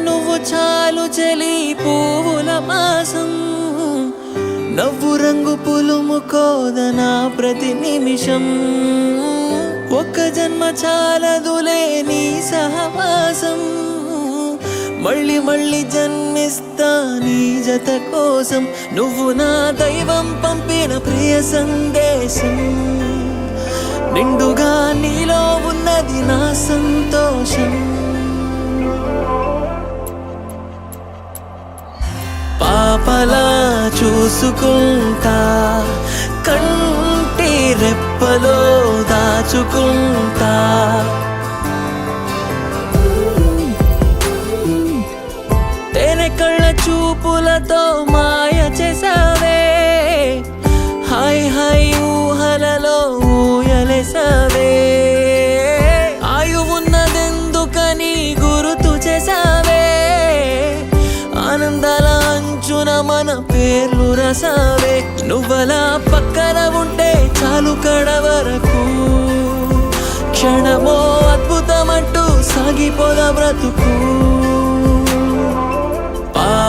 నువ్వు చాలు చలి పువ్వుల మాసం నవ్వు రంగు పులుముకోదనా ప్రతి నిమిషం ఒక్క జన్మ చాలదులే నీ సహవాసం మళ్ళీ మళ్ళీ జన్మిస్తా నీ జత కోసం నువ్వు నా దైవం పంపిన ప్రియ సందేశం నిండుగా నీలో ఉన్నది నా సంతోషం పాపలా చూసుకుంటా కంటి రెప్పలో దాచుకుంటా తేనె కళ్ళ చూపులతో మాయ చేసావే హాయ్ హాయ్ ఊహలలో ఊయలేసావే ఆయువున్నదెందుకని గుర్తు చేసావే ఆనందాల అంచున మన పేర్లు రసావే నువ్వలా పక్కన ఉంటే చాలు కడ వరకు క్షణమో